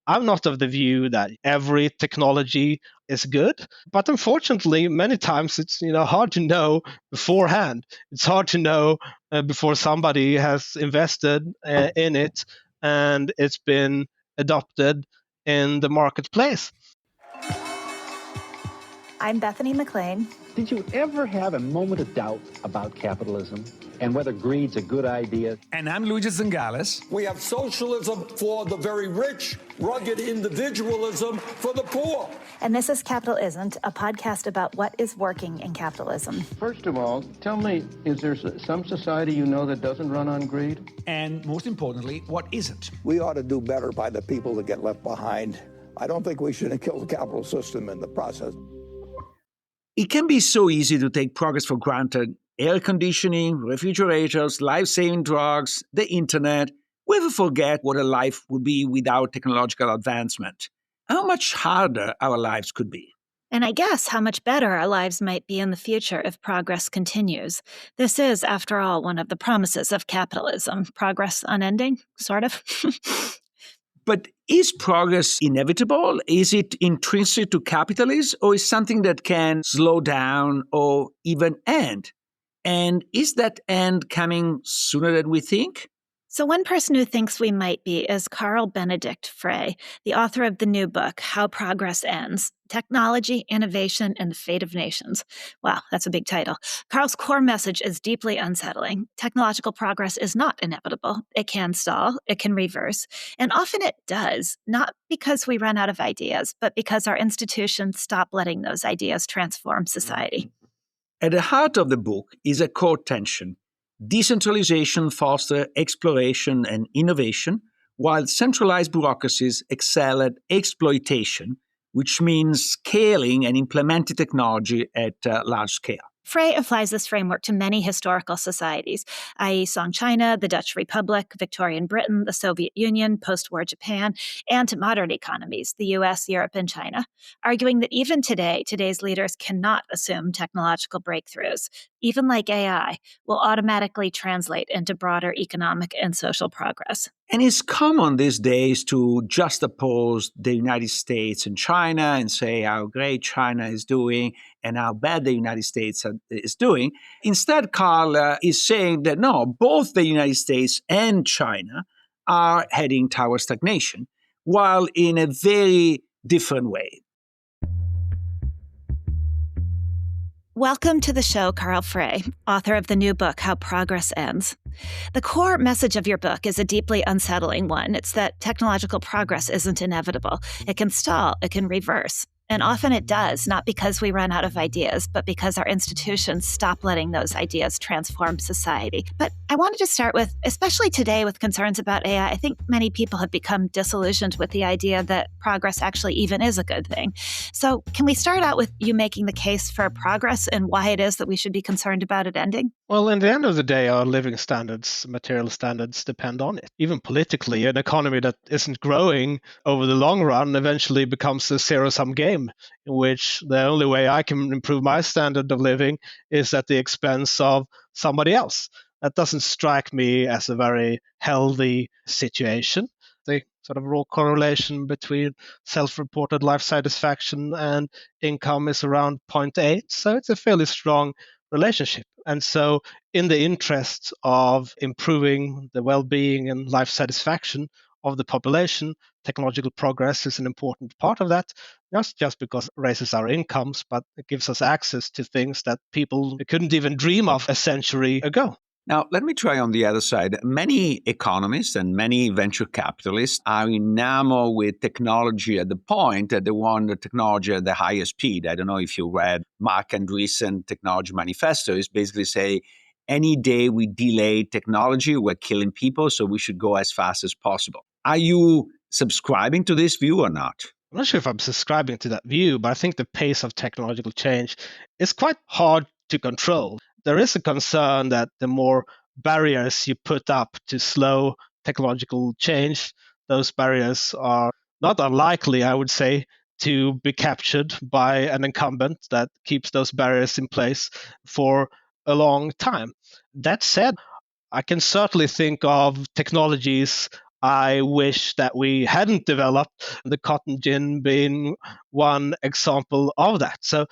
I'm not of the view that every technology is good, but unfortunately, many times it's hard to know beforehand. It's hard to know before somebody has invested in it and it's been adopted in the marketplace. I'm Bethany McLean. Did you ever have a moment of doubt about capitalism and whether greed's a good idea? And I'm Luigi Zingales. We have socialism for the very rich, rugged individualism for the poor. And this is Capital Isn't, a podcast about what is working in capitalism. First of all, tell me, is there some society you know that doesn't run on greed? And most importantly, what isn't? We ought to do better by the people that get left behind. I don't think we should kill the capital system in the process. It can be so easy to take progress for granted. Air conditioning, refrigerators, life-saving drugs, the internet. We ever forget what a life would be without technological advancement. How much harder our lives could be. And I guess how much better our lives might be in the future if progress continues. This is, after all, one of the promises of capitalism. Progress unending, sort of. But is progress inevitable? Is it intrinsic to capitalism, or is something that can slow down or even end? And is that end coming sooner than we think? So one person who thinks we might be is Carl Benedict Frey, the author of the new book, How Progress Ends: Technology, Innovation, and the Fate of Nations. Wow, that's a big title. Carl's core message is deeply unsettling. Technological progress is not inevitable. It can stall, it can reverse, and often it does, not because we run out of ideas, but because our institutions stop letting those ideas transform society. At the heart of the book is a core tension. Decentralization fosters exploration and innovation, while centralized bureaucracies excel at exploitation, which means scaling and implementing technology at large scale. Frey applies this framework to many historical societies, i.e. Song China, the Dutch Republic, Victorian Britain, the Soviet Union, post-war Japan, and to modern economies, the US, Europe, and China, arguing that even today, today's leaders cannot assume technological breakthroughs, even like AI, will automatically translate into broader economic and social progress. And it's common these days to juxtapose the United States and China and say how great China is doing and how bad the United States is doing. Instead, Carl is saying that no, both the United States and China are heading towards stagnation, while in a very different way. Welcome to the show, Carl Frey, author of the new book, How Progress Ends. The core message of your book is a deeply unsettling one. It's that technological progress isn't inevitable. It can stall, it can reverse. And often it does, not because we run out of ideas, but because our institutions stop letting those ideas transform society. But I wanted to start with, especially today with concerns about AI, I think many people have become disillusioned with the idea that progress actually even is a good thing. So can we start out with you making the case for progress and why it is that we should be concerned about it ending? Well, in the end of the day, our living standards, material standards depend on it. Even politically, an economy that isn't growing over the long run eventually becomes a zero-sum game, in which the only way I can improve my standard of living is at the expense of somebody else. That doesn't strike me as a very healthy situation. The sort of raw correlation between self-reported life satisfaction and income is around 0.8, so it's a fairly strong relationship. And so in the interest of improving the well-being and life satisfaction of the population, technological progress is an important part of that, not just because it raises our incomes, but it gives us access to things that people couldn't even dream of a century ago. Now, let me try on the other side. Many economists and many venture capitalists are enamored with technology at the point that they want the technology at the highest speed. I don't know if you read Mark Andreessen Technology Manifesto. It's basically say, any day we delay technology, we're killing people, so we should go as fast as possible. Are you subscribing to this view or not? I'm not sure if I'm subscribing to that view, but I think the pace of technological change is quite hard to control. There is a concern that the more barriers you put up to slow technological change, those barriers are not unlikely, I would say, to be captured by an incumbent that keeps those barriers in place for a long time. That said, I can certainly think of technologies I wish that we hadn't developed, the cotton gin being one example of that. So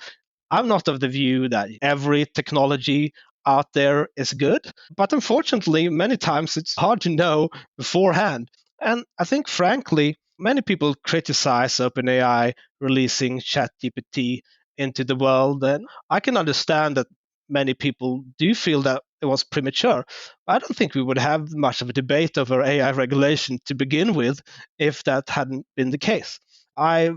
I'm not of the view that every technology out there is good, but unfortunately, many times it's hard to know beforehand. And I think, frankly, many people criticize OpenAI releasing ChatGPT into the world. And I can understand that many people do feel that it was premature. I don't think we would have much of a debate over AI regulation to begin with if that hadn't been the case. I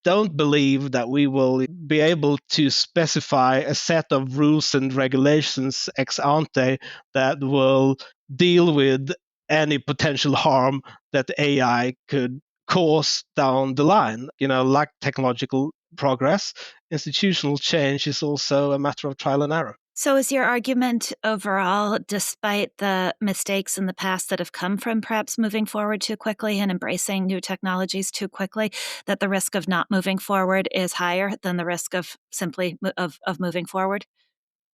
don't believe that we will be able to specify a set of rules and regulations ex ante that will deal with any potential harm that AI could cause down the line. Like technological progress, institutional change is also a matter of trial and error. So, is your argument overall, despite the mistakes in the past that have come from perhaps moving forward too quickly and embracing new technologies too quickly, that the risk of not moving forward is higher than the risk of simply of moving forward?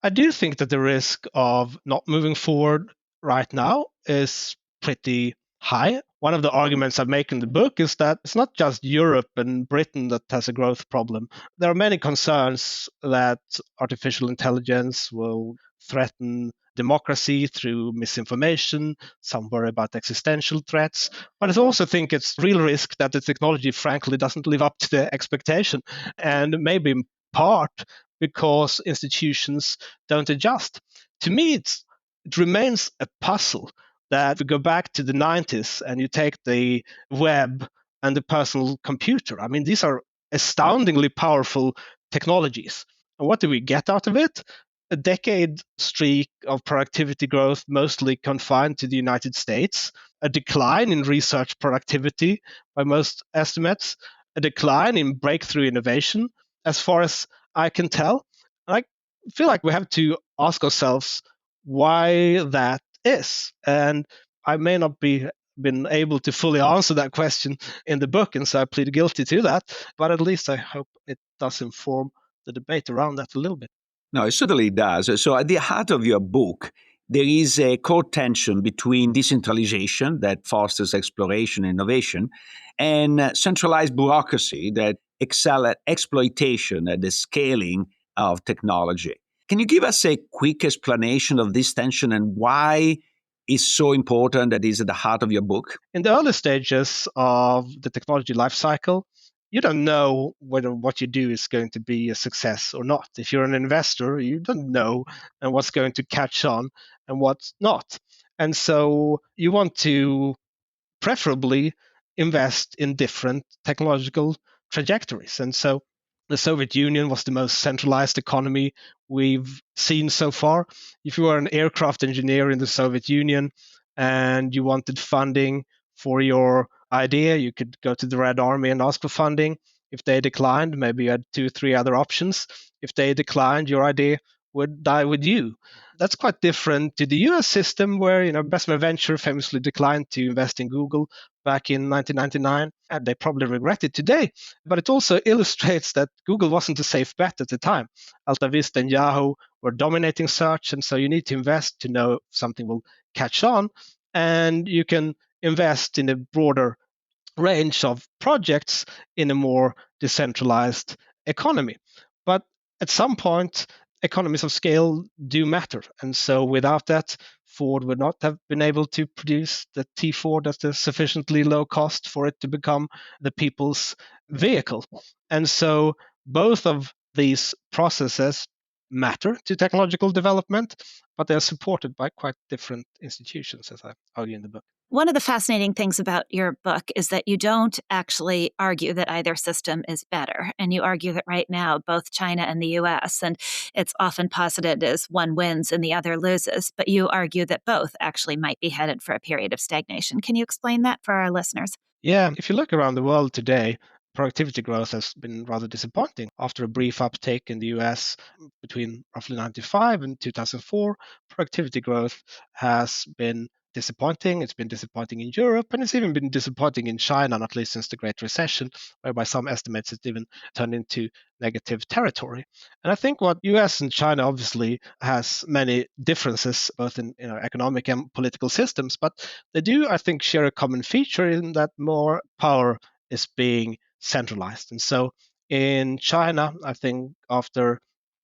I do think that the risk of not moving forward right now is pretty high. One of the arguments I make in the book is that it's not just Europe and Britain that has a growth problem. There are many concerns that artificial intelligence will threaten democracy through misinformation. Some worry about existential threats. But I also think it's real risk that the technology, frankly, doesn't live up to the expectation. And maybe in part because institutions don't adjust. To me, it remains a puzzle that if you go back to the 90s and you take the web and the personal computer, I mean, these are astoundingly powerful technologies. And what do we get out of it? A decade streak of productivity growth, mostly confined to the United States, a decline in research productivity by most estimates, a decline in breakthrough innovation, as far as I can tell. I feel like we have to ask ourselves why that is. And I may not be been able to fully answer that question in the book, and so I plead guilty to that. But at least I hope it does inform the debate around that a little bit. No, it certainly does. So, at the heart of your book, there is a core tension between decentralization that fosters exploration and innovation and centralized bureaucracy that excel at exploitation and the scaling of technology. Can you give us a quick explanation of this tension and why it's so important that is at the heart of your book? In the early stages of the technology life cycle, you don't know whether what you do is going to be a success or not. If you're an investor, you don't know and what's going to catch on and what's not. And so you want to preferably invest in different technological trajectories. And so the Soviet Union was the most centralized economy we've seen so far. If you were an aircraft engineer in the Soviet Union and you wanted funding for your idea, you could go to the Red Army and ask for funding. If they declined, maybe you had 2 or 3 other options. If they declined, your idea would die with you. That's quite different to the US system where, Bessemer Venture famously declined to invest in Google back in 1999, and they probably regret it today. But it also illustrates that Google wasn't a safe bet at the time. AltaVista and Yahoo were dominating search, and so you need to invest to know if something will catch on, and you can invest in a broader range of projects in a more decentralized economy. But at some point, economies of scale do matter. And so without that, Ford would not have been able to produce the T4 at a sufficiently low cost for it to become the people's vehicle. And so both of these processes matter to technological development, but they're supported by quite different institutions, as I argue in the book. One of the fascinating things about your book is that you don't actually argue that either system is better. And you argue that right now, both China and the US, and it's often posited as one wins and the other loses, but you argue that both actually might be headed for a period of stagnation. Can you explain that for our listeners? Yeah, if you look around the world today, productivity growth has been rather disappointing. After a brief uptake in the US between roughly 95 and 2004, productivity growth has been disappointing. It's been disappointing in Europe, and it's even been disappointing in China, not least since the Great Recession, where by some estimates it's even turned into negative territory. And I think what US and China obviously has many differences, both in economic and political systems, but they do, I think, share a common feature in that more power is being centralized. And so in China, I think after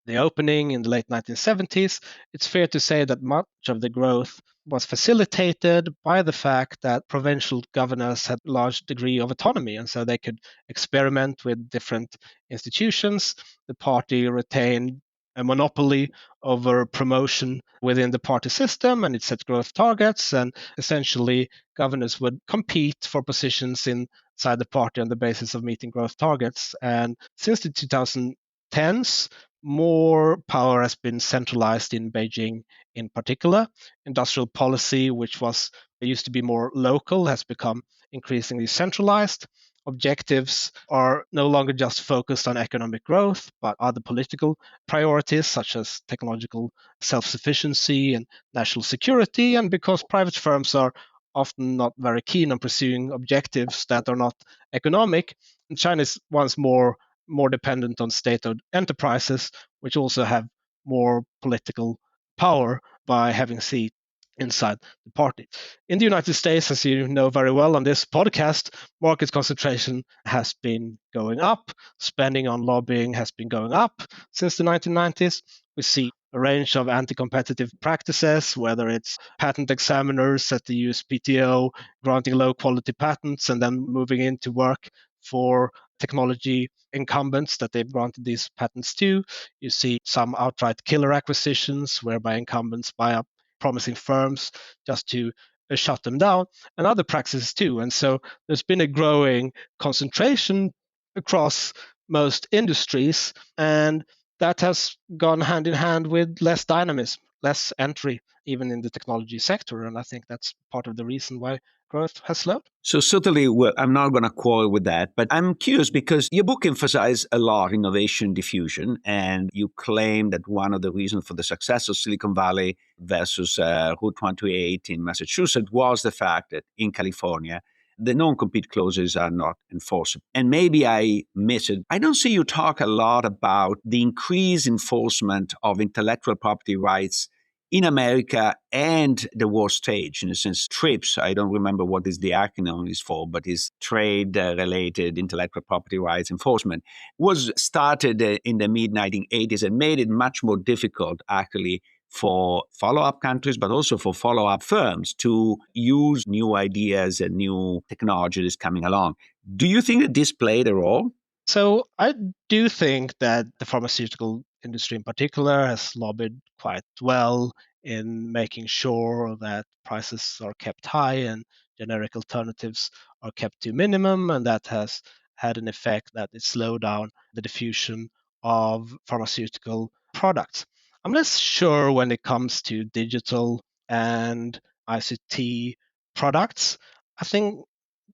the opening in the late 1970s, it's fair to say that much of the growth was facilitated by the fact that provincial governors had a large degree of autonomy, and so they could experiment with different institutions. The party retained a monopoly over promotion within the party system, and it set growth targets, and essentially governors would compete for positions inside the party on the basis of meeting growth targets. And since the 2010s, more power has been centralized in Beijing in particular. Industrial policy, which used to be more local, has become increasingly centralized. Objectives are no longer just focused on economic growth, but other political priorities such as technological self-sufficiency and national security. And because private firms are often not very keen on pursuing objectives that are not economic, China is once more dependent on state-owned enterprises, which also have more political power by having seats inside the party. In the United States, as you know very well on this podcast, market concentration has been going up. Spending on lobbying has been going up since the 1990s. We see a range of anti-competitive practices, whether it's patent examiners at the USPTO granting low-quality patents and then moving into work for technology incumbents that they've granted these patents to. You see some outright killer acquisitions whereby incumbents buy up promising firms just to shut them down, and other practices too. And so there's been a growing concentration across most industries, and that has gone hand in hand with less dynamism, less entry, even in the technology sector. And I think that's part of the reason why growth has slowed. So certainly, well, I'm not going to quarrel with that, but I'm curious because your book emphasizes a lot innovation diffusion, and you claim that one of the reasons for the success of Silicon Valley versus Route 128 in Massachusetts was the fact that in California, the non-compete clauses are not enforceable. And maybe I miss it. I don't see you talk a lot about the increased enforcement of intellectual property rights in America and the world stage, in a sense, TRIPS, I don't remember what is the acronym is for, but is trade-related intellectual property rights enforcement, was started in the mid-1980s and made it much more difficult, actually, for follow-up countries, but also for follow-up firms to use new ideas and new technology that's coming along. Do you think that this played a role? So I do think that the pharmaceutical industry in particular has lobbied quite well in making sure that prices are kept high and generic alternatives are kept to minimum, and that has had an effect that it slowed down the diffusion of pharmaceutical products. I'm less sure when it comes to digital and ICT products. I think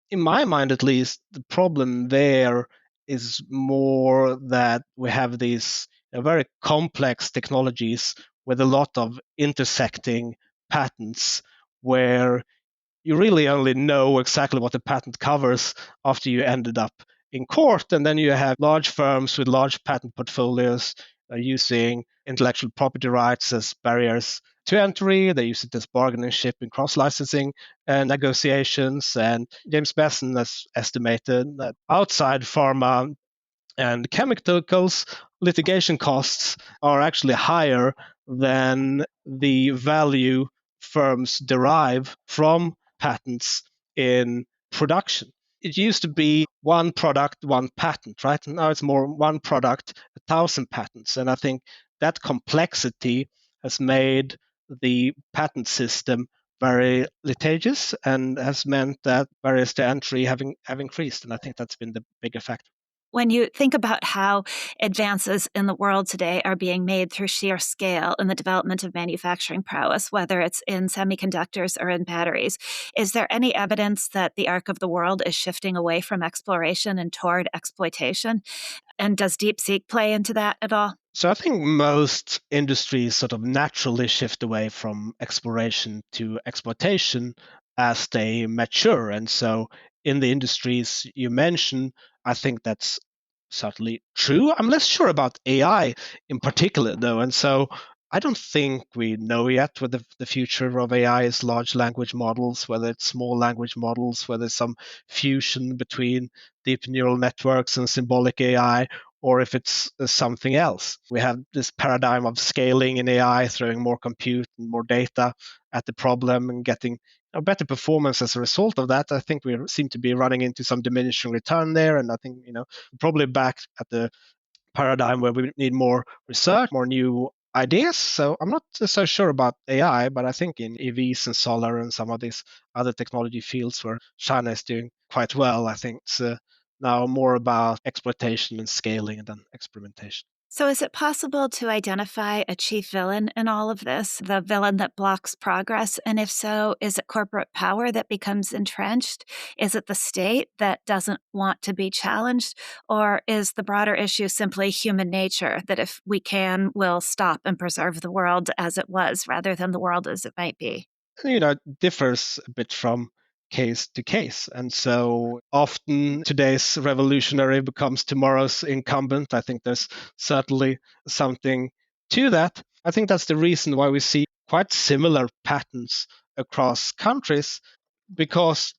in my mind at least, the problem there is more that we have these very complex technologies with a lot of intersecting patents where you really only know exactly what the patent covers after you ended up in court. And then you have large firms with large patent portfolios using intellectual property rights as barriers to entry. They use it as bargaining chip in cross-licensing negotiations. And James Besson has estimated that outside pharma and chemicals, litigation costs are actually higher than the value firms derive from patents in production. It used to be one product, one patent, right? And now it's more one product, 1,000 patents. And I think that complexity has made the patent system very litigious and has meant that barriers to entry have increased. And I think that's been the bigger factor. When you think about how advances in the world today are being made through sheer scale in the development of manufacturing prowess, whether it's in semiconductors or in batteries, is there any evidence that the arc of the world is shifting away from exploration and toward exploitation? And does DeepSeek play into that at all? So I think most industries sort of naturally shift away from exploration to exploitation as they mature. And so in the industries you mentioned, I think that's certainly true. I'm less sure about AI in particular, though. And so I don't think we know yet whether the future of AI is large language models, whether it's small language models, whether it's some fusion between deep neural networks and symbolic AI, or if it's something else. We have this paradigm of scaling in AI, throwing more compute and more data at the problem and getting a better performance as a result of that. I think we seem to be running into some diminishing return there. And I think, probably back at the paradigm where we need more research, more new ideas. So I'm not so sure about AI, but I think in EVs and solar and some of these other technology fields where China is doing quite well, I think it's now more about exploitation and scaling than experimentation. So, is it possible to identify a chief villain in all of this, the villain that blocks progress? And if so, is it corporate power that becomes entrenched? Is it the state that doesn't want to be challenged? Or is the broader issue simply human nature, that if we can, we'll stop and preserve the world as it was rather than the world as it might be? It differs a bit from case to case. And so often today's revolutionary becomes tomorrow's incumbent. I think there's certainly something to that. I think that's the reason why we see quite similar patterns across countries, because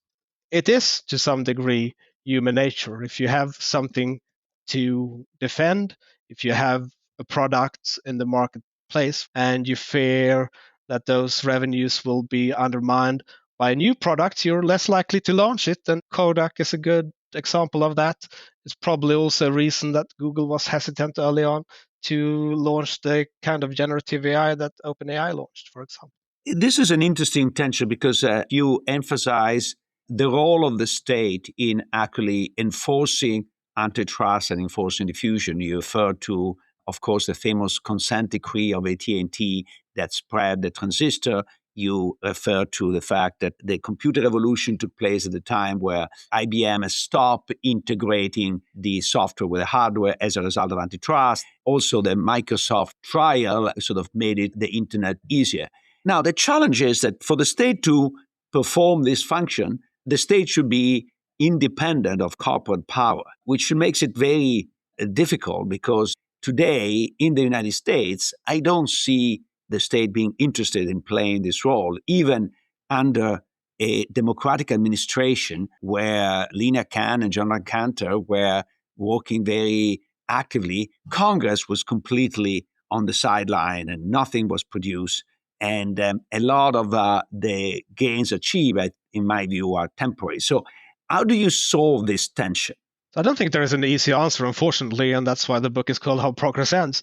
it is to some degree human nature. If you have something to defend, if you have a product in the marketplace and you fear that those revenues will be undermined by a new product, you're less likely to launch it. And Kodak is a good example of that. It's probably also a reason that Google was hesitant early on to launch the kind of generative AI that OpenAI launched, for example. This is an interesting tension because you emphasize the role of the state in actually enforcing antitrust and enforcing diffusion. You refer to, of course, the famous consent decree of AT&T that spread the transistor. You refer to the fact that the computer revolution took place at the time where IBM has stopped integrating the software with the hardware as a result of antitrust. Also, the Microsoft trial sort of made it the internet easier. Now, the challenge is that for the state to perform this function, the state should be independent of corporate power, which makes it very difficult because today in the United States, I don't see the state being interested in playing this role, even under a democratic administration where Lina Khan and John Cantor were working very actively. Congress was completely on the sideline and nothing was produced. And a lot of the gains achieved, in my view, are temporary. So how do you solve this tension? I don't think there is an easy answer, unfortunately, and that's why the book is called How Progress Ends.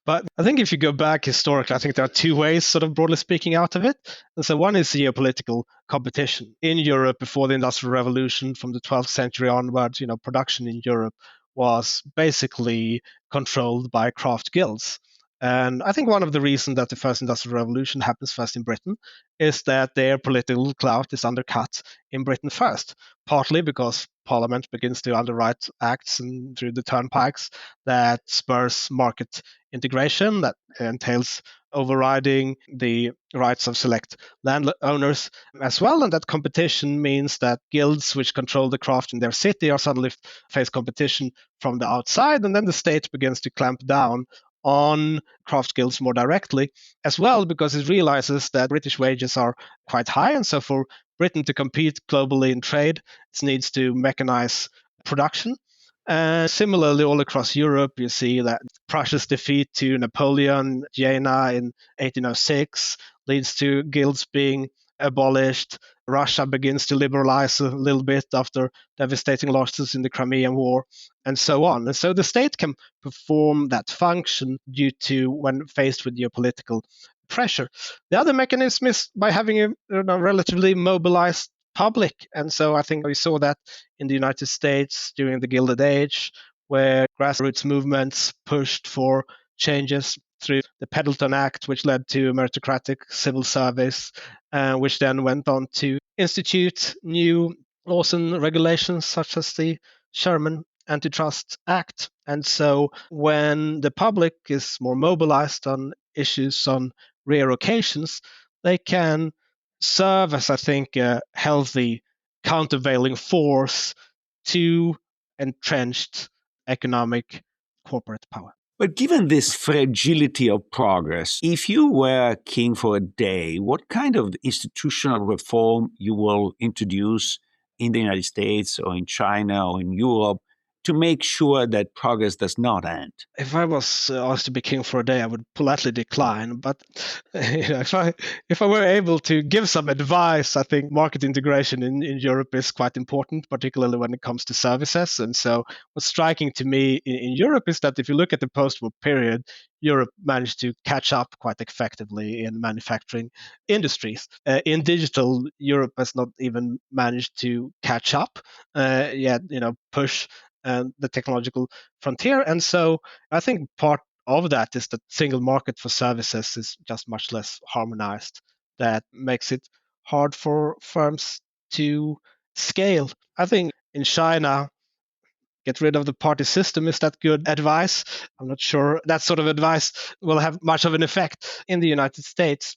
But I think if you go back historically, I think there are two ways, sort of broadly speaking, out of it. And so one is geopolitical competition. In Europe, before the Industrial Revolution, from the 12th century onwards, production in Europe was basically controlled by craft guilds. And I think one of the reasons that the first industrial revolution happens first in Britain is that their political clout is undercut in Britain first, partly because Parliament begins to underwrite acts and through the turnpikes that spurs market integration, that entails overriding the rights of select landowners as well. And that competition means that guilds which control the craft in their city are suddenly face competition from the outside. And then the state begins to clamp down on craft guilds more directly as well, because it realizes that British wages are quite high. And so for Britain to compete globally in trade, it needs to mechanize production. And similarly, all across Europe, you see that Prussia's defeat to Napoleon, Jena in 1806, leads to guilds being abolished. Russia begins to liberalize a little bit after devastating losses in the Crimean War, and so on. And so the state can perform that function due to when faced with geopolitical pressure. The other mechanism is by having a relatively mobilized public. And so I think we saw that in the United States during the Gilded Age, where grassroots movements pushed for changes through the Pendleton Act, which led to a meritocratic civil service, which then went on to institute new laws and regulations such as the Sherman Antitrust Act. And so when the public is more mobilized on issues on rare occasions, they can serve as, I think, a healthy countervailing force to entrenched economic corporate power. But given this fragility of progress, if you were king for a day, what kind of institutional reform you will introduce in the United States or in China or in Europe to make sure that progress does not end? If I was asked to be king for a day, I would politely decline. But if I were able to give some advice, I think market integration in Europe is quite important, particularly when it comes to services. And so, what's striking to me in Europe is that if you look at the post-war period, Europe managed to catch up quite effectively in manufacturing industries. In digital, Europe has not even managed to catch up yet. Push the technological frontier. And so I think part of that is that single market for services is just much less harmonized. That makes it hard for firms to scale. I think in China, get rid of the party system is that good advice. I'm not sure that sort of advice will have much of an effect in the United States.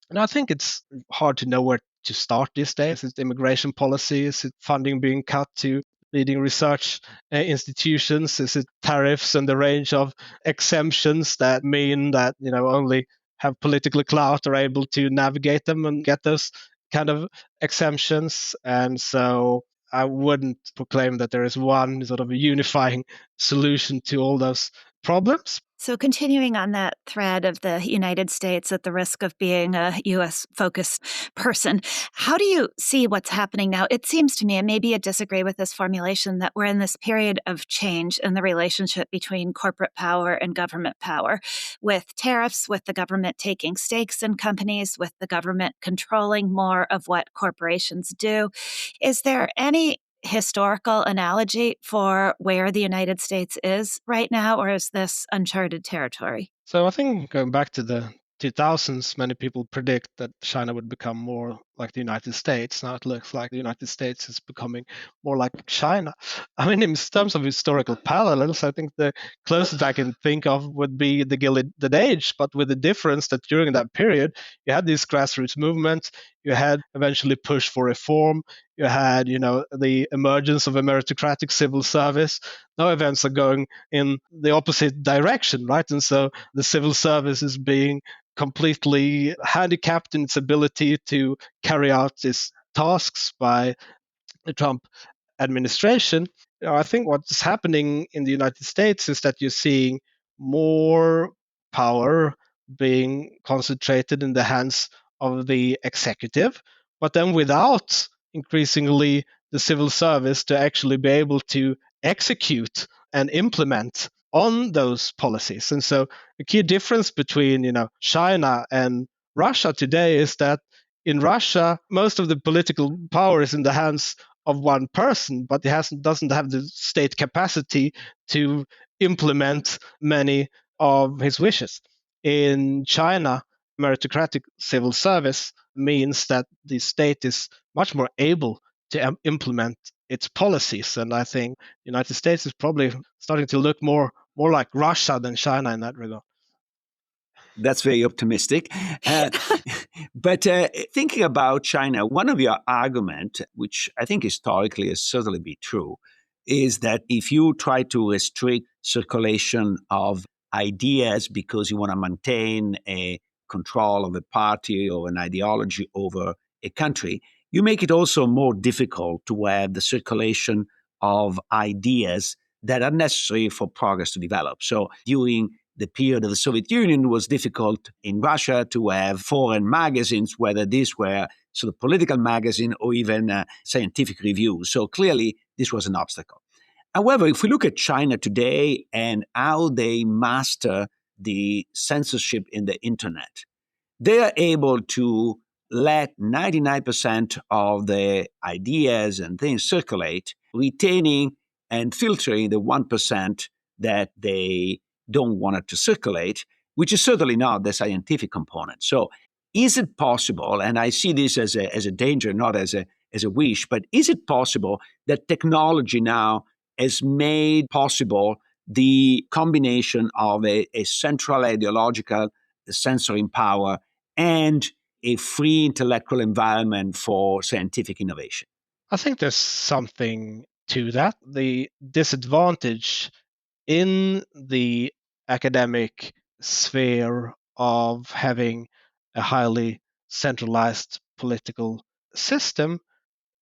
And I think it's hard to know where to start these days. Is it immigration policy? Is it funding being cut to leading research institutions? Is it tariffs and the range of exemptions that mean that only have political clout are able to navigate them and get those kind of exemptions? And so I wouldn't proclaim that there is one sort of a unifying solution to all those problems. So continuing on that thread of the United States at the risk of being a U.S.-focused person, how do you see what's happening now? It seems to me, and maybe you disagree with this formulation, that we're in this period of change in the relationship between corporate power and government power, with tariffs, with the government taking stakes in companies, with the government controlling more of what corporations do. Is there any historical analogy for where the United States is right now, or is this uncharted territory? So I think going back to the 2000s, many people predict that China would become more like the United States. Now it looks like the United States is becoming more like China. I mean, in terms of historical parallels, I think the closest I can think of would be the Gilded Age, but with the difference that during that period, you had these grassroots movements, you had eventually push for reform, you had, the emergence of a meritocratic civil service. Now events are going in the opposite direction, right? And so the civil service is being completely handicapped in its ability to carry out its tasks by the Trump administration. I think what's happening in the United States is that you're seeing more power being concentrated in the hands of the executive, but then without increasingly the civil service to actually be able to execute and implement on those policies. And so the key difference between China and Russia today is that in Russia, most of the political power is in the hands of one person, but it doesn't have the state capacity to implement many of his wishes. In China, meritocratic civil service means that the state is much more able to implement its policies. And I think the United States is probably starting to look more like Russia than China in that regard. That's very optimistic. But thinking about China, one of your arguments, which I think historically has certainly been true, is that if you try to restrict circulation of ideas because you want to maintain a control of a party or an ideology over a country, you make it also more difficult to have the circulation of ideas that are necessary for progress to develop. So during the period of the Soviet Union, it was difficult in Russia to have foreign magazines, whether these were sort of political magazine or even scientific reviews. So clearly, this was an obstacle. However, if we look at China today and how they master the censorship in the internet, they are able to let 99% of the ideas and things circulate, retaining and filtering the 1% that they don't want it to circulate, which is certainly not the scientific component. So is it possible, and I see this as a danger, not as a wish, but is it possible that technology now has made possible the combination of a central ideological censoring power and a free intellectual environment for scientific innovation? I think there's something to that. The disadvantage in the academic sphere of having a highly centralized political system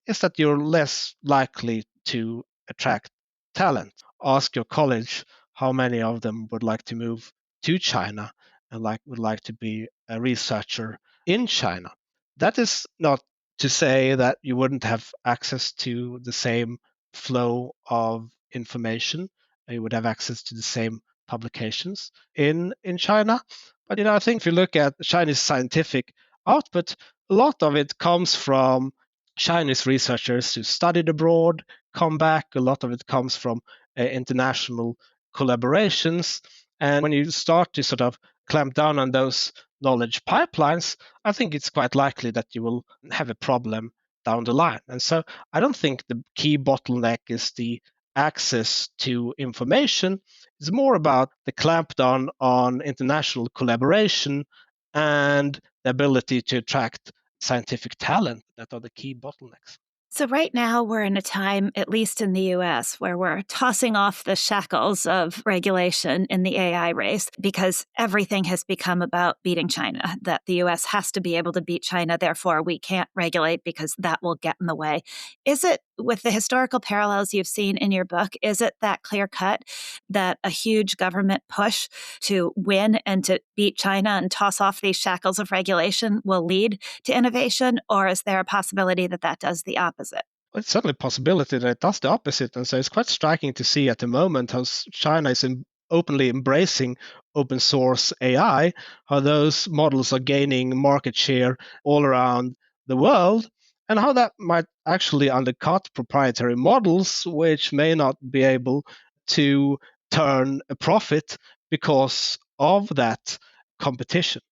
is that you're less likely to attract talent. Ask your college how many of them would like to move to China and would like to be a researcher in China. That is not to say that you wouldn't have access to the same flow of information. You would have access to the same publications in China. But I think if you look at Chinese scientific output, a lot of it comes from Chinese researchers who studied abroad, come back. A lot of it comes from international collaborations. And when you start to sort of clamp down on those knowledge pipelines, I think it's quite likely that you will have a problem down the line. And so I don't think the key bottleneck is the access to information. It's more about the clampdown on international collaboration and the ability to attract scientific talent that are the key bottlenecks. So, right now, we're in a time, at least in the US, where we're tossing off the shackles of regulation in the AI race because everything has become about beating China, that the US has to be able to beat China. Therefore, we can't regulate because that will get in the way. Is it, with the historical parallels you've seen in your book, is it that clear cut that a huge government push to win and to beat China and toss off these shackles of regulation will lead to innovation? Or is there a possibility that that does the opposite? It's certainly a possibility that it does the opposite. And so it's quite striking to see at the moment how China is openly embracing open source AI, how those models are gaining market share all around the world, and how that might actually undercut proprietary models, which may not be able to turn a profit because of that competition.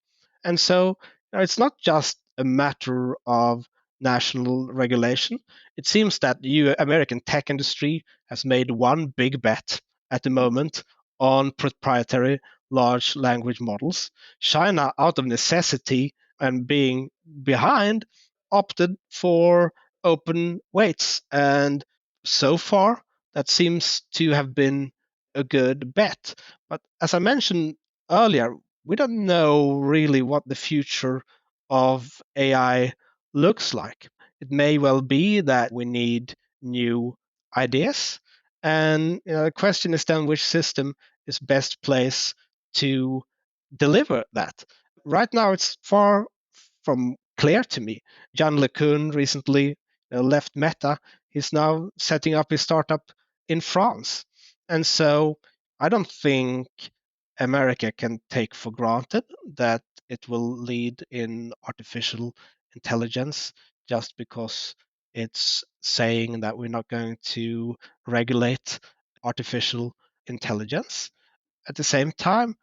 And so it's not just a matter of national regulation. It seems that the American tech industry has made one big bet at the moment on proprietary large language models. China, out of necessity and being behind, opted for open weights. And so far, that seems to have been a good bet. But as I mentioned earlier, we don't know really what the future of AI looks like. It may well be that we need new ideas. And the question is then which system is best placed to deliver that. Right now, it's far from clear to me. John LeCun recently left Meta. He's now setting up his startup in France. And so I don't think America can take for granted that it will lead in artificial intelligence just because it's saying that we're not going to regulate artificial intelligence. At the same time,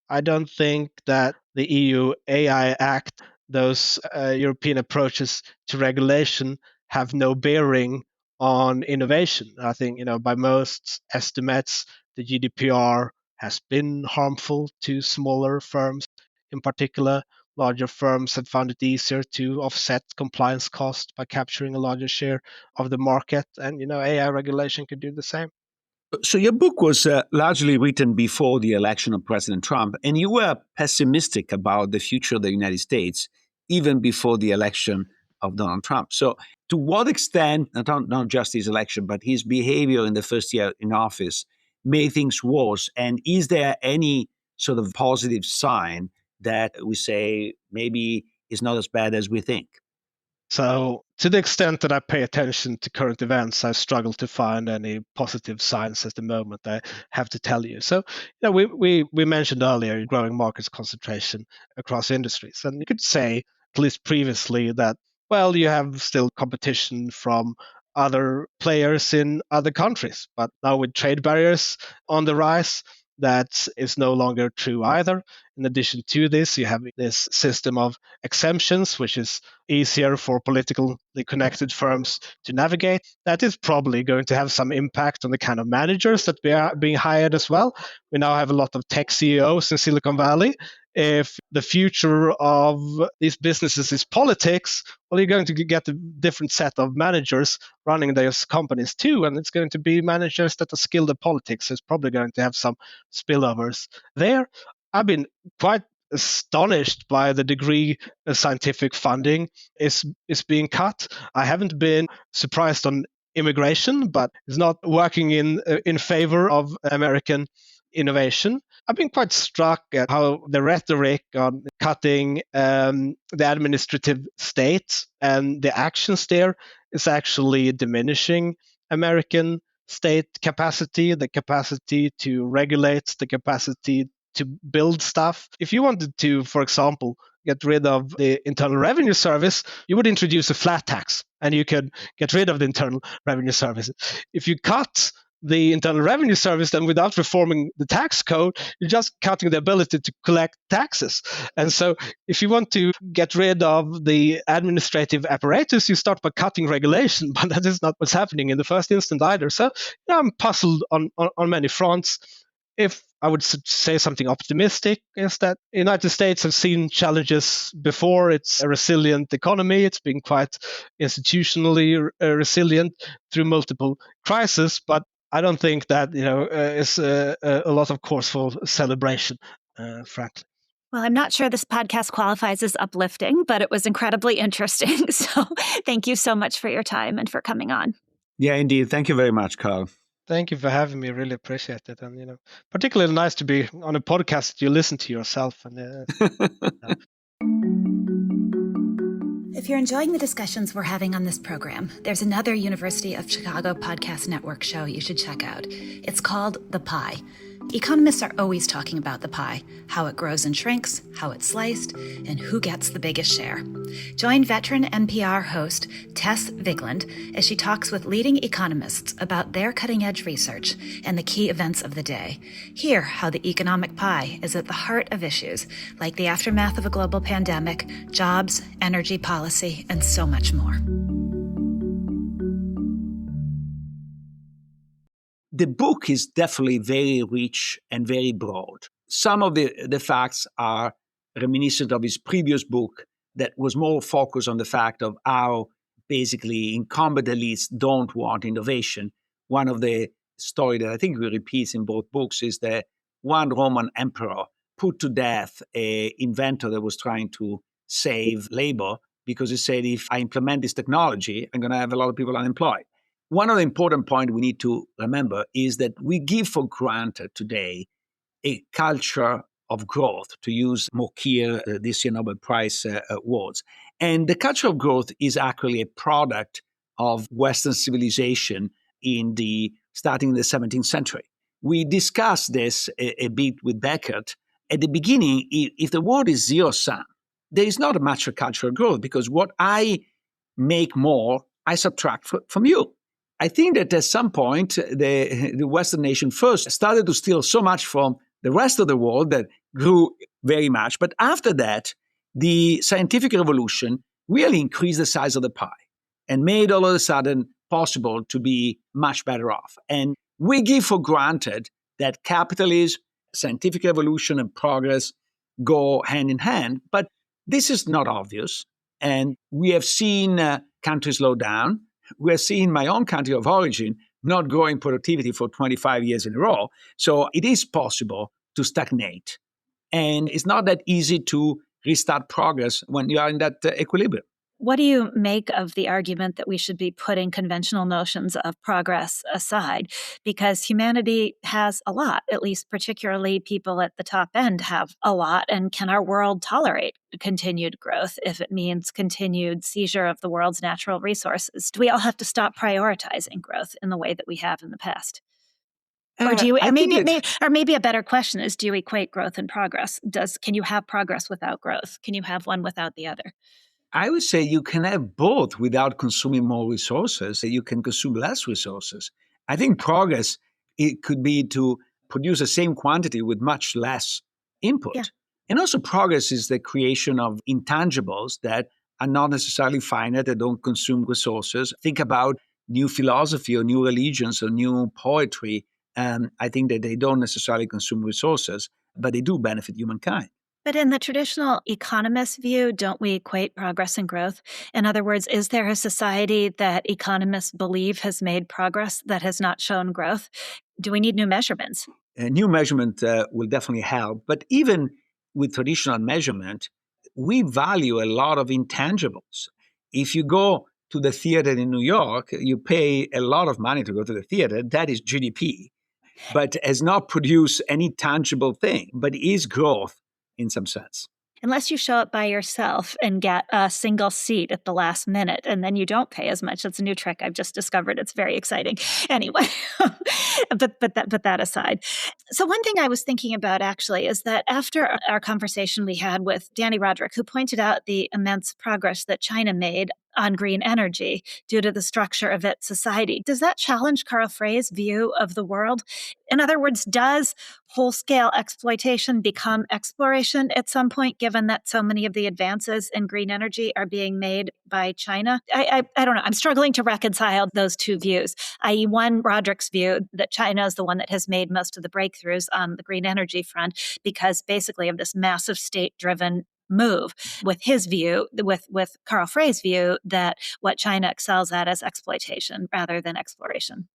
I don't think that the EU AI Act, those European approaches to regulation, have no bearing on innovation. I think, by most estimates, the GDPR has been harmful to smaller firms. In particular, larger firms have found it easier to offset compliance costs by capturing a larger share of the market. And, AI regulation could do the same. So your book was largely written before the election of President Trump, and you were pessimistic about the future of the United States even before the election of Donald Trump. So to what extent, not just his election, but his behavior in the first year in office made things worse? And is there any sort of positive sign that we say maybe is not as bad as we think? So, to the extent that I pay attention to current events, I struggle to find any positive signs at the moment, I have to tell you. So, we mentioned earlier growing markets concentration across industries. And you could say, at least previously, that, well, you have still competition from other players in other countries. But now with trade barriers on the rise, that is no longer true either. In addition to this, you have this system of exemptions, which is easier for politically connected firms to navigate. That is probably going to have some impact on the kind of managers that are being hired as well. We now have a lot of tech CEOs in Silicon Valley. If the future of these businesses is politics, well, you're going to get a different set of managers running those companies too, and it's going to be managers that are skilled at politics. So it's probably going to have some spillovers there. I've been quite astonished by the degree scientific funding is being cut. I haven't been surprised on immigration, but it's not working in favor of American innovation. I've been quite struck at how the rhetoric on cutting the administrative state and the actions there is actually diminishing American state capacity, the capacity to regulate, the capacity to build stuff. If you wanted to, for example, get rid of the Internal Revenue Service, you would introduce a flat tax and you could get rid of the Internal Revenue Service. If you cut the Internal Revenue Service, then without reforming the tax code, you're just cutting the ability to collect taxes. And so if you want to get rid of the administrative apparatus, you start by cutting regulation, but that is not what's happening in the first instance either. So I'm puzzled on many fronts. If I would say something optimistic, is that the United States have seen challenges before. It's a resilient economy. It's been quite institutionally resilient through multiple crises, but I don't think that is a lot of cause for celebration, frankly. Well, I'm not sure this podcast qualifies as uplifting, but it was incredibly interesting. So thank you so much for your time and for coming on. Yeah, indeed. Thank you very much, Carl. Thank you for having me. Really appreciate it. And, particularly nice to be on a podcast that you listen to yourself. And If you're enjoying the discussions we're having on this program, there's another University of Chicago Podcast Network show you should check out. It's called The Pie. Economists are always talking about the pie, how it grows and shrinks, how it's sliced, and who gets the biggest share. Join veteran NPR host Tess Vigland as she talks with leading economists about their cutting-edge research and the key events of the day. Hear how the economic pie is at the heart of issues like the aftermath of a global pandemic, jobs, energy policy, and so much more. The book is definitely very rich and very broad. Some of the facts are reminiscent of his previous book that was more focused on the fact of how basically incumbent elites don't want innovation. One of the story that I think he repeats in both books is that one Roman emperor put to death an inventor that was trying to save labor because he said, if I implement this technology, I'm going to have a lot of people unemployed. One of the important points we need to remember is that we give for granted today a culture of growth, to use Mokier, this year Nobel Prize words. And the culture of growth is actually a product of Western civilization starting in the 17th century. We discussed this a bit with Beckett. At the beginning, if the world is zero-sum, there is not much of cultural growth because what I make more, I subtract from you. I think that at some point, the Western nation first started to steal so much from the rest of the world that grew very much. But after that, the scientific revolution really increased the size of the pie and made all of a sudden possible to be much better off. And we give for granted that capitalism, scientific revolution, and progress go hand in hand. But this is not obvious. And we have seen countries slow down. We're seeing my own country of origin not growing productivity for 25 years in a row. So it is possible to stagnate. And it's not that easy to restart progress when you are in that equilibrium. What do you make of the argument that we should be putting conventional notions of progress aside? Because humanity has a lot, at least particularly people at the top end have a lot. And can our world tolerate continued growth if it means continued seizure of the world's natural resources? Do we all have to stop prioritizing growth in the way that we have in the past? Or do you? Or maybe a better question is: do you equate growth and progress? Can you have progress without growth? Can you have one without the other? I would say you can have both without consuming more resources. You can consume less resources. I think progress, it could be to produce the same quantity with much less input. Yeah. And also progress is the creation of intangibles that are not necessarily finite, that don't consume resources. Think about new philosophy or new religions or new poetry. I think that they don't necessarily consume resources, but they do benefit humankind. But in the traditional economist view, don't we equate progress and growth? In other words, is there a society that economists believe has made progress that has not shown growth? Do we need new measurements? A new measurement will definitely help. But even with traditional measurement, we value a lot of intangibles. If you go to the theater in New York, you pay a lot of money to go to the theater. That is GDP, but has not produced any tangible thing, but is growth in some sense. Unless you show up by yourself and get a single seat at the last minute, and then you don't pay as much. That's a new trick I've just discovered. It's very exciting. Anyway, but that aside. So one thing I was thinking about actually is that after our conversation we had with Danny Roderick, who pointed out the immense progress that China made on green energy due to the structure of its society, does that challenge Carl Frey's view of the world? In other words, does whole-scale exploitation become exploration at some point, given that so many of the advances in green energy are being made by China? I don't know. I'm struggling to reconcile those two views, i.e. one, Roderick's view that China is the one that has made most of the breakthroughs on the green energy front because basically of this massive state-driven move, with his view, with Carl Frey's view that what China excels at is exploitation rather than exploration.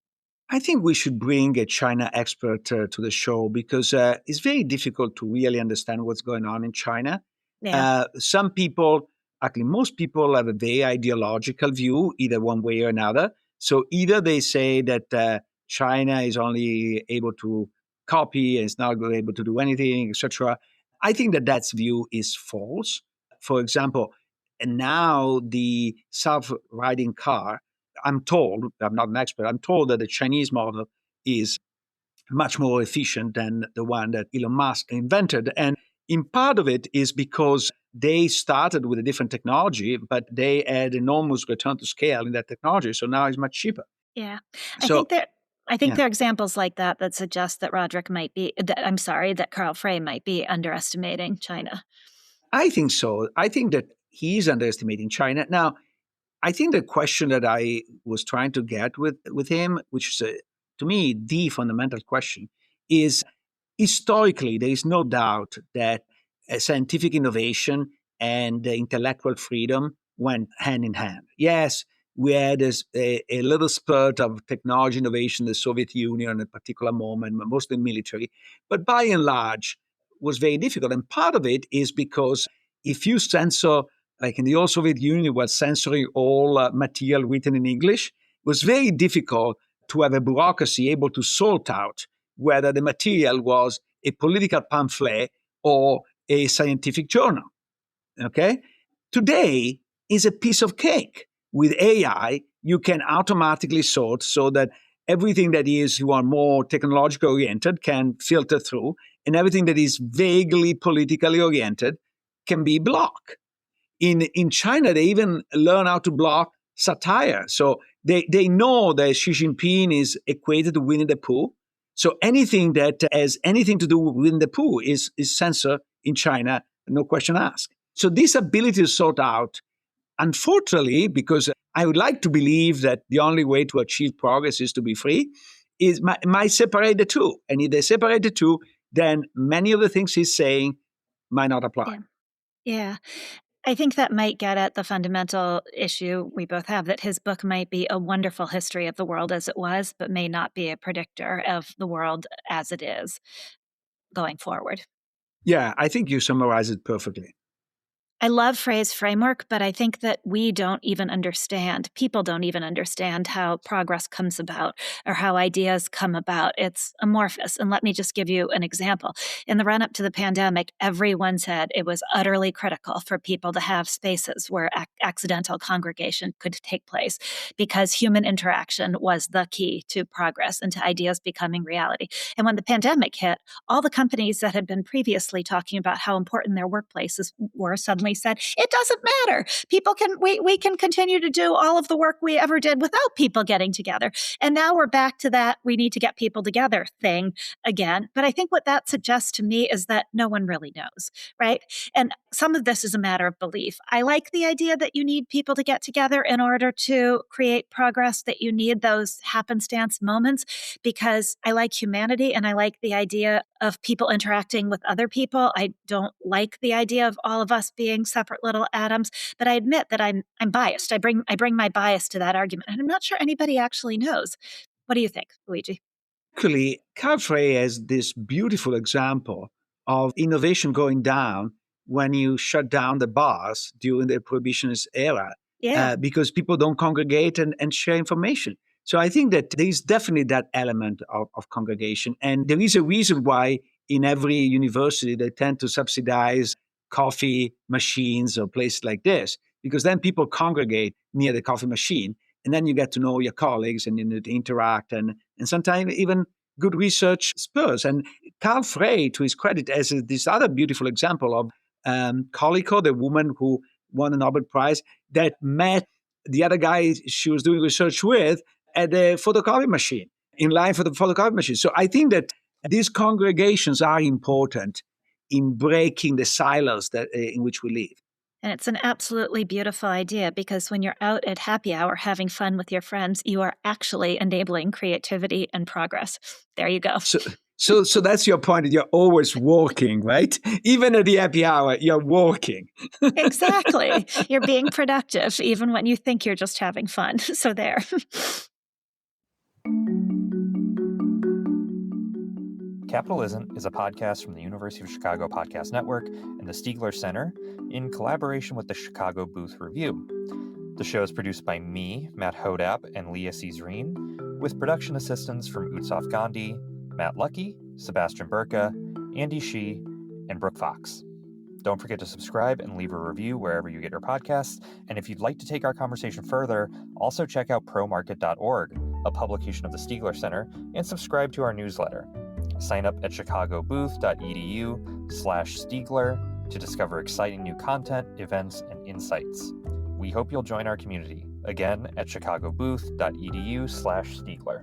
I think we should bring a China expert to the show because it's very difficult to really understand what's going on in China. Yeah. Some people, actually most people, have a very ideological view, either one way or another. So either they say that China is only able to copy and is not able to do anything, etc. I think that view is false. For example, and now the self-riding car, I'm told, I'm not an expert, I'm told that the Chinese model is much more efficient than the one that Elon Musk invented. And in part of it is because they started with a different technology, but they had enormous return to scale in that technology. So now it's much cheaper. Yeah. So, I think yeah. there are examples like that suggest that that Carl Frey might be underestimating China. I think so. I think that he's underestimating China. Now, I think the question that I was trying to get with him, which is, to me, the fundamental question, is historically, there is no doubt that scientific innovation and intellectual freedom went hand in hand. Yes, we had a little spurt of technology innovation in the Soviet Union at a particular moment, mostly military, but by and large was very difficult. And part of it is because if you censor, like in the old Soviet Union, was censoring all material written in English, it was very difficult to have a bureaucracy able to sort out whether the material was a political pamphlet or a scientific journal. Okay? Today is a piece of cake. With AI, you can automatically sort so that everything that is you are more technologically oriented can filter through, and everything that is vaguely politically oriented can be blocked. In China, they even learn how to block satire. So they know that Xi Jinping is equated to Winnie the Pooh. So anything that has anything to do with Winnie the Pooh is censored in China, no question asked. So this ability to sort out, unfortunately, because I would like to believe that the only way to achieve progress is to be free, might separate the two. And if they separate the two, then many of the things he's saying might not apply. Yeah. I think that might get at the fundamental issue we both have, that his book might be a wonderful history of the world as it was, but may not be a predictor of the world as it is going forward. Yeah, I think you summarize it perfectly. I love Frey's framework, but I think that people don't even understand how progress comes about or how ideas come about. It's amorphous. And let me just give you an example. In the run-up to the pandemic, everyone said it was utterly critical for people to have spaces where accidental congregation could take place because human interaction was the key to progress and to ideas becoming reality. And when the pandemic hit, all the companies that had been previously talking about how important their workplaces were suddenly we said, it doesn't matter. We can continue to do all of the work we ever did without people getting together. And now we're back to that we need to get people together thing again. But I think what that suggests to me is that no one really knows, right? And some of this is a matter of belief. I like the idea that you need people to get together in order to create progress, that you need those happenstance moments, because I like humanity and I like the idea of people interacting with other people. I don't like the idea of all of us being separate little atoms, but I admit that I'm biased. I bring my bias to that argument, and I'm not sure anybody actually knows. What do you think, Luigi? Actually, Carl Frey has this beautiful example of innovation going down when you shut down the bars during the Prohibitionist era, because people don't congregate and share information. So I think that there is definitely that element of congregation. And there is a reason why in every university they tend to subsidize coffee machines or places like this, because then people congregate near the coffee machine. And then you get to know your colleagues and you need to interact. And sometimes even good research spurs. And Carl Frey, to his credit, has this other beautiful example of Colicco, the woman who won the Nobel Prize, that met the other guy she was doing research with at the photocopy machine, in line for the photocopy machine. So I think that these congregations are important in breaking the silos that in which we live. And it's an absolutely beautiful idea, because when you're out at happy hour having fun with your friends, you are actually enabling creativity and progress. There you go. So that's your point. You're always working, right? Even at the happy hour, you're working. Exactly. You're being productive, even when you think you're just having fun. So there. Capitalism is a podcast from the University of Chicago Podcast Network and the Stiegler Center in collaboration with the Chicago Booth Review. The show is produced by me, Matt Hodap, and Leah Cesarine, with production assistance from Utsof Gandhi, Matt Lucky, Sebastian Burka, Andy Shee, and Brooke Fox. Don't forget to subscribe and leave a review wherever you get your podcasts. And if you'd like to take our conversation further, also check out promarket.org, a publication of the Stiegler Center, and subscribe to our newsletter. Sign up at chicagobooth.edu/Stiegler to discover exciting new content, events, and insights. We hope you'll join our community, again at chicagobooth.edu/Stiegler.